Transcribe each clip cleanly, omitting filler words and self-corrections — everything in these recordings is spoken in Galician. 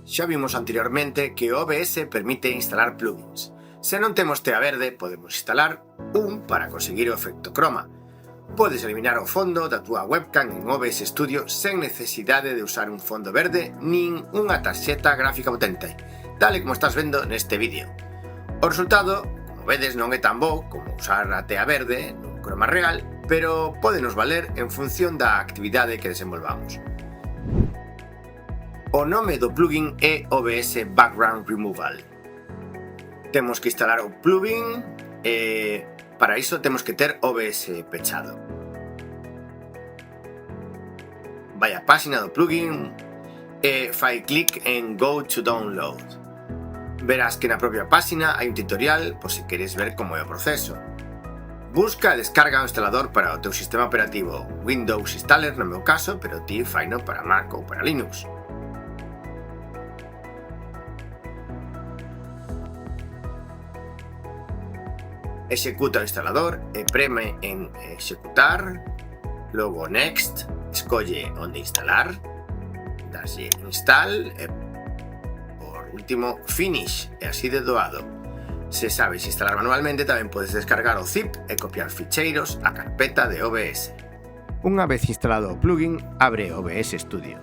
Xa vimos anteriormente que o OBS permite instalar plugins. Se non temos tea verde, podemos instalar un para conseguir o efecto croma. Podes eliminar o fondo da túa webcam en OBS Studio sen necesidade de usar un fondo verde nin unha tarxeta gráfica potente, tal e como estás vendo neste vídeo. O resultado, como vedes, non é tan bo como usar a tea verde nun croma real, pero pódenos valer en función da actividade que desenvolvamos. O nome do plugin é OBS Background Removal. Temos que instalar o plugin e para iso temos que ter OBS pechado. Vai á páxina do plugin e fai clic en Go to Download. Verás que na propia páxina hai un tutorial por se queres ver como é o proceso. Busca e descarga o instalador para o teu sistema operativo, Windows Installer no meu caso, pero ti faino para Mac ou para Linux. Executa o instalador e preme en executar, logo next, escolle onde instalar, daslle install e por último finish e así de doado. Se sabes instalar manualmente tamén podes descargar o zip e copiar ficheiros á carpeta de OBS. Unha vez instalado o plugin, abre OBS Studio.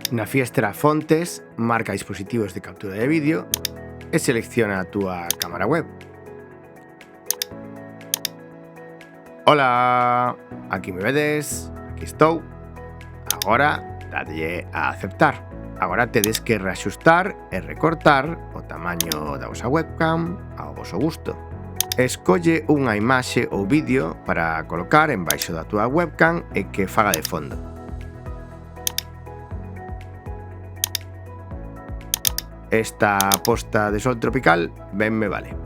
Na fiestra Fontes, marca dispositivos de captura de vídeo e selecciona a túa cámara web. Hola, aquí me vedes, aquí estou. Agora, dadlle a aceptar. Agora tedes que reaxustar e recortar o tamaño da vosa webcam ao voso gusto. Escolle unha imaxe ou vídeo para colocar en baixo da túa webcam e que faga de fondo. Esta posta de sol tropical ben me vale.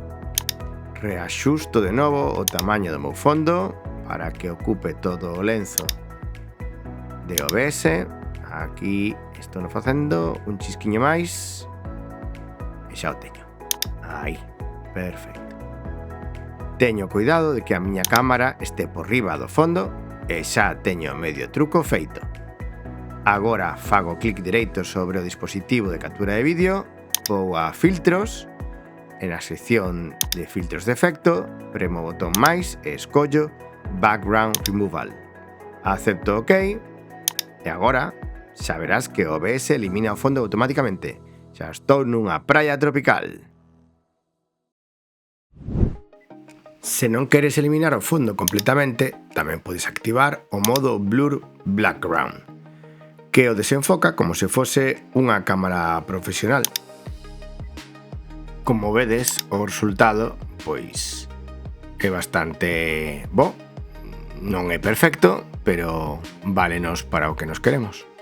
Reaxusto de novo o tamaño do meu fondo para que ocupe todo o lenzo de OBS. Aquí estou facendo un chisquiño máis e xa o teño. Aí, perfecto. Teño cuidado de que a miña cámara este por riba do fondo e xa teño medio truco feito. Agora fago clic dereito sobre o dispositivo de captura de vídeo, vou a filtros, e na sección de filtros de efecto, premo o botón máis e escollo Background Removal. Acepto OK e agora xa verás que o OBS elimina o fondo automáticamente. Xa estou nunha praia tropical. Se non queres eliminar o fondo completamente, tamén podes activar o modo Blur Background, que o desenfoca como se fose unha cámara profesional. Como vedes, o resultado pois é bastante bo. Non é perfecto, pero válenos para o que nos queremos.